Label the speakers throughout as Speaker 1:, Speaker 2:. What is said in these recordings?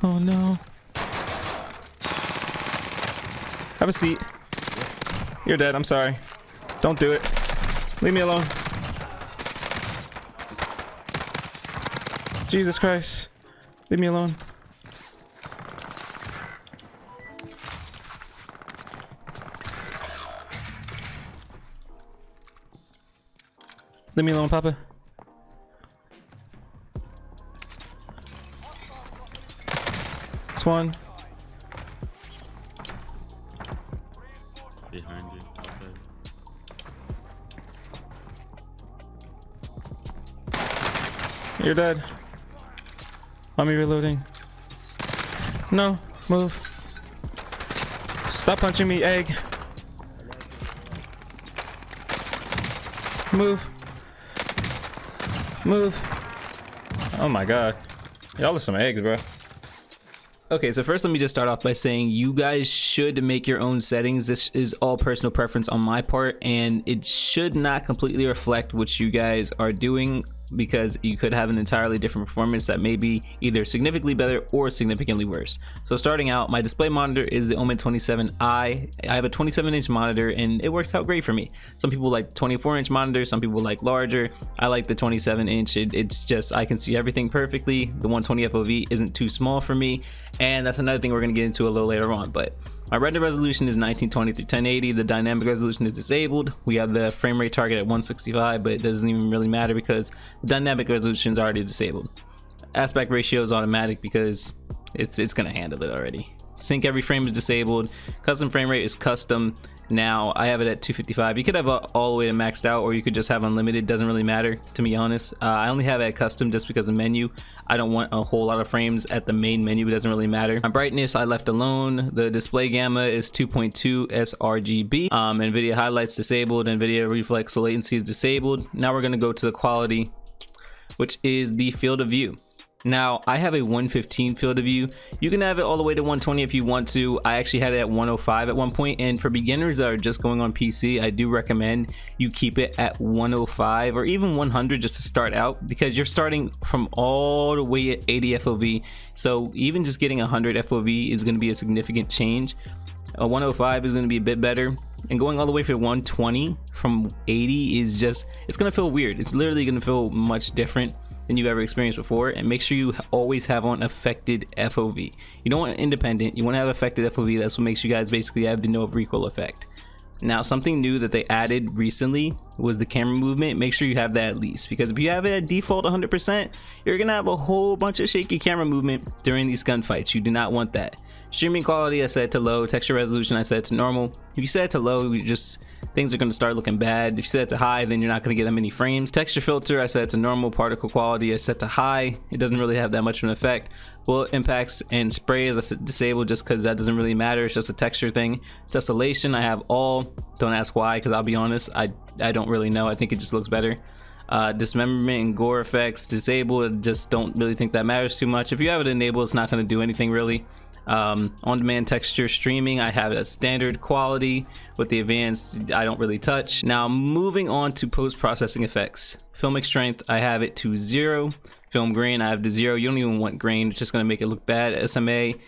Speaker 1: Oh no. Have a seat. You're dead. I'm sorry. Don't do it. Leave me alone. Jesus Christ. Leave me alone. Leave me alone, Papa. This one.
Speaker 2: Behind you. Outside.
Speaker 1: You're dead. Let me reloading. No, move. Stop punching me, egg. Move. Move. Oh my god. Y'all are some eggs, bro. Okay, so first let me just start off by saying you guys should make your own settings. This is all personal preference on my part, and it should not completely reflect what you guys are doing, because you could have an entirely different performance that may be either significantly better or significantly worse. So starting out, my display monitor is the Omen 27i. I have a 27-inch monitor and it works out great for me. Some people like 24-inch monitors, some people like larger. I like the 27-inch. It's just, I can see everything perfectly. The 120 FOV isn't too small for me, and that's another thing we're gonna get into a little later on. But my render resolution is 1920 through 1080. The dynamic resolution is disabled. We have the frame rate target at 165, but it doesn't even really matter because the dynamic resolution is already disabled. Aspect ratio is automatic because it's gonna handle it already. Sync every frame is disabled. Custom frame rate is custom. Now I have it at 255. You could have all the way to maxed out, or you could just have unlimited. Doesn't really matter, to be honest. I only have it at custom just because the menu, I don't want a whole lot of frames at the main menu. It doesn't really matter. My brightness I left alone. The display gamma is 2.2 sRGB. NVIDIA highlights disabled. NVIDIA reflex latency is disabled. Now we're gonna go to the quality, which is the field of view. Now I have a 115 field of view. You can have it all the way to 120 if you want to. I actually had it at 105 at one point, and for beginners that are just going on PC, I do recommend you keep it at 105 or even 100 just to start out, because you're starting from all the way at 80 FOV. So even just getting 100 FOV is going to be a significant change. A 105 is going to be a bit better, and going all the way for 120 from 80 is just, it's going to feel weird. It's literally going to feel much different than you've ever experienced before. And make sure you always have on affected FOV. You don't want independent, you want to have affected FOV. That's what makes you guys basically have the no recoil effect. Now something new that they added recently was the camera movement. Make sure you have that at least, because if you have it at default 100%, you're gonna have a whole bunch of shaky camera movement during these gunfights. You do not want that. Streaming quality I set to low. Texture resolution I set to normal. If you set it to low, things are going to start looking bad. If you set it to high, then you're not going to get that many frames. Texture filter I set to normal. Particle quality I set to high. It doesn't really have that much of an effect. Bullet impacts and sprays I set disabled, just because that doesn't really matter. It's just a texture thing. Tessellation I have all. Don't ask why, because I'll be honest, I don't really know. I think it just looks better. Dismemberment and gore effects disabled. Just don't really think that matters too much. If you have it enabled, it's not going to do anything really. On-demand texture streaming I have it at standard quality. With the advanced I don't really touch. Now moving on to post-processing effects. Filmic strength I have it to 0. Film grain I have to 0. You don't even want grain, it's just going to make it look bad. SMAA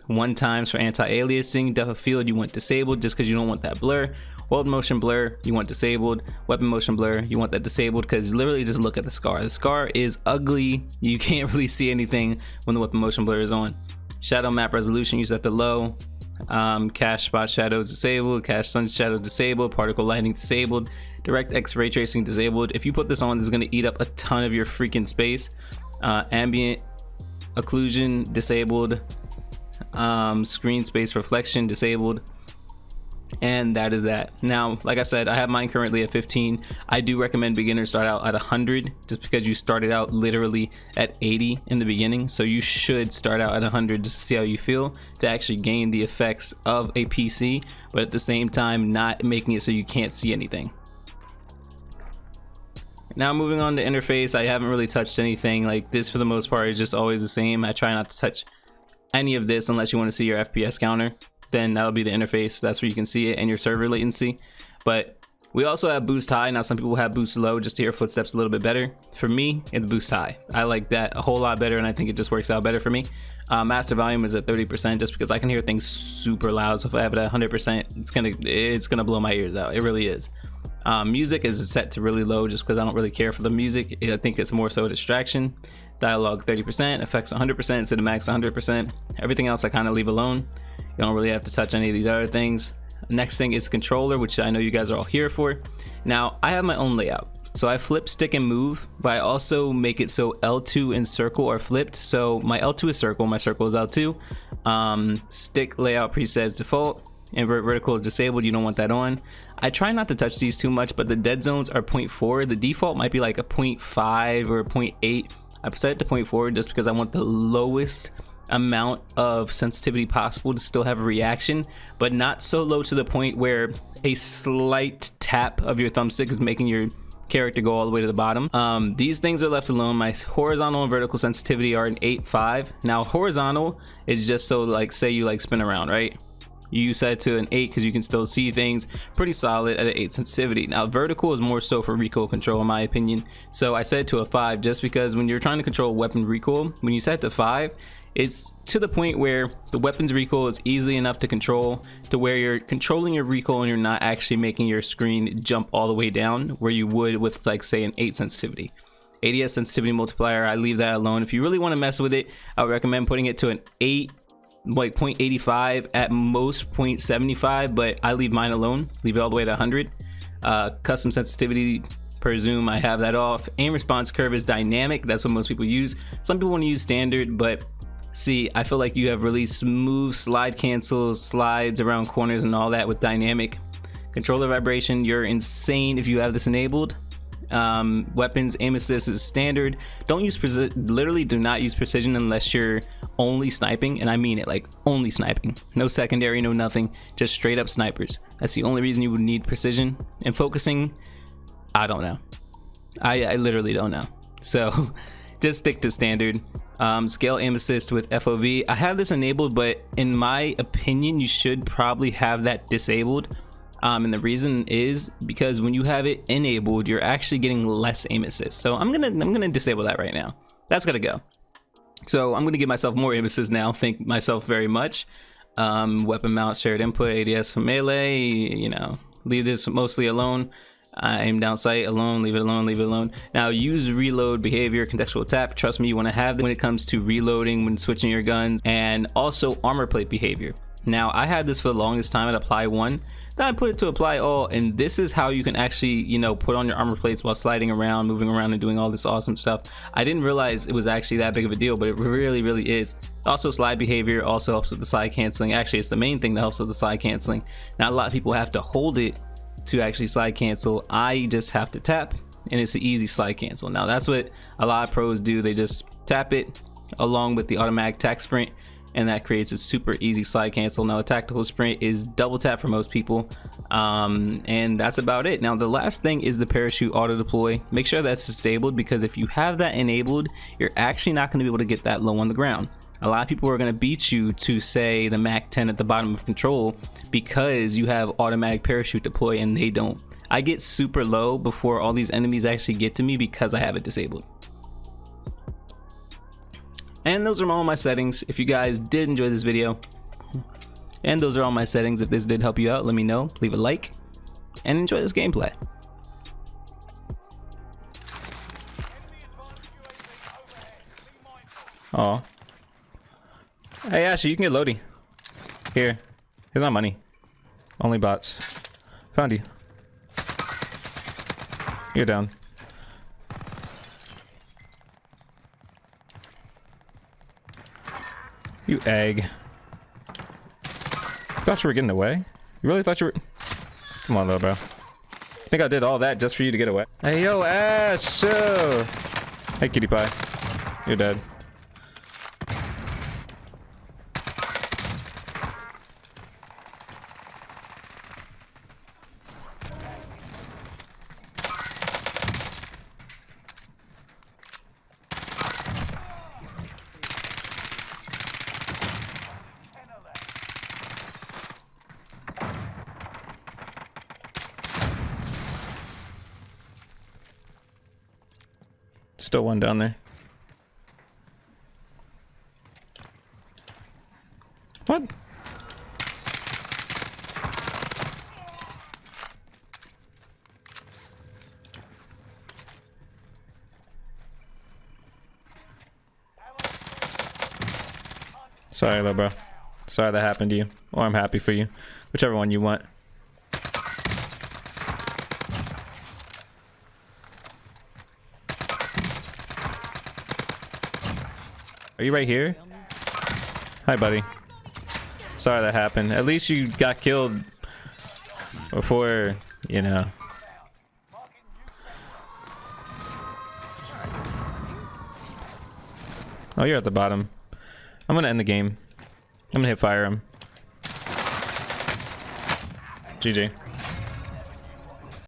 Speaker 1: 1 times for anti-aliasing. Depth of field you want disabled just because you don't want that blur. World motion blur you want disabled. Weapon motion blur you want that disabled, because literally just look at the scar. The scar is ugly. You can't really see anything when the weapon motion blur is on. Shadow map resolution you set to low. Cache spot shadows disabled. Cache sun shadow disabled. Particle lighting disabled. DirectX ray tracing disabled. If you put this on, this is going to eat up a ton of your freaking space. Ambient occlusion disabled. Screen space reflection disabled. And that is that. Now, like I said, I have mine currently at 15. I do recommend beginners start out at 100, just because you started out literally at 80 in the beginning. So you should start out at 100 just to see how you feel, to actually gain the effects of a PC, but at the same time not making it so you can't see anything. Now moving on to interface, I haven't really touched anything. Like this for the most part is just always the same. I try not to touch any of this unless you want to see your FPS counter. Then that'll be the interface. That's where you can see it, and your server latency. But We also have boost high. Now some people have boost low just to hear footsteps a little bit better. For me, it's boost high. I like that a whole lot better, and I think it just works out better for me. Master volume is at 30% just because I can hear things super loud. So if I have it at 100%, it's gonna blow my ears out. It really is. Music is set to really low just because I don't really care for the music. I think it's more so a distraction. Dialogue 30%, effects 100%, cinematics 100%. Everything else I kind of leave alone. You don't really have to touch any of these other things. Next thing is controller, which I know you guys are all here for. Now I have my own layout. So I flip, stick, and move, but I also make it so L2 and circle are flipped. So my L2 is circle, my circle is L2. Stick layout presets default. Invert vertical is disabled, you don't want that on. I try not to touch these too much, but the dead zones are 0.4. The default might be like a 0.5 or a 0.8. I've set it to 0.4 just because I want the lowest amount of sensitivity possible to still have a reaction, but not so low to the point where a slight tap of your thumbstick is making your character go all the way to the bottom. These things are left alone. My horizontal and vertical sensitivity are an 8.5. Now horizontal is just so, like, say you like spin around, right? You set it to an 8 because you can still see things. Pretty solid at an 8 sensitivity. Now vertical is more so for recoil control in my opinion, so I set it to a 5 just because when you're trying to control weapon recoil, when you set it to 5, it's to the point where the weapon's recoil is easy enough to control to where you're controlling your recoil and you're not actually making your screen jump all the way down where you would with, like, say, an 8 sensitivity. ADS sensitivity multiplier, I leave that alone. If you really want to mess with it, I would recommend putting it to an 8, like 0.85, at most 0.75, but I leave mine alone, leave it all the way to 100. Custom sensitivity per zoom, I have that off. Aim response curve is dynamic, that's what most people use. Some people want to use standard, but see, I feel like you have really smooth slide cancels, slides around corners and all that with dynamic. Controller vibration, you're insane if you have this enabled. Weapons aim assist is standard. Don't use literally do not use precision unless you're only sniping, and I mean it, like only sniping. No secondary, no nothing, just straight up snipers. That's the only reason you would need precision. And focusing, I don't know. I literally don't know. So just stick to standard. Scale aim assist with FOV. I have this enabled, but in my opinion, you should probably have that disabled. And the reason is because when you have it enabled, you're actually getting less aim assist. So I'm gonna disable that right now. That's gotta go. So I'm gonna give myself more aim assist now. Thank myself very much. Weapon mount, shared input, ADS for melee. You know, leave this mostly alone. Aim down sight alone, leave it alone, leave it alone. Now use reload behavior, contextual tap. Trust me, you want to have it when it comes to reloading, when switching your guns, and also armor plate behavior. Now I had this for the longest time at apply 1. Then I put it to apply all, and this is how you can actually, you know, put on your armor plates while sliding around, moving around, and doing all this awesome stuff. I didn't realize it was actually that big of a deal, but it really, really is. Also, slide behavior also helps with the slide canceling. Actually, it's the main thing that helps with the slide canceling. Now, a lot of people have to hold it to actually slide cancel. I just have to tap, and it's an easy slide cancel. Now, that's what a lot of pros do. They just tap it along with the automatic tack sprint, and that creates a super easy slide cancel. Now the tactical sprint is double tap for most people, and that's about it. Now the last thing is the parachute auto deploy. Make sure that's disabled, because if you have that enabled, you're actually not going to be able to get that low on the ground. A lot of people are going to beat you to, say, the Mach 10 at the bottom of control because you have automatic parachute deploy and they don't. I get super low before all these enemies actually get to me because I have it disabled. And those are all my settings. If you guys did enjoy this video, and those are all my settings, if this did help you out, let me know. Leave a like and enjoy this gameplay. Oh, hey Ashley, you can get Lodi. Here's my money. Only bots. Found you. You're down. You egg. Thought you were getting away? You really thought you were? Come on, little bro. I think I did all that just for you to get away. Hey, yo, Ash! Hey, cutie pie. You're dead. Still one down there. What? Sorry, though, bro. Sorry that happened to you. Or I'm happy for you. Whichever one you want. Are you right here? Hi, buddy. Sorry that happened. At least you got killed before, you know. Oh, you're at the bottom. I'm gonna end the game. I'm gonna hit fire him. GG.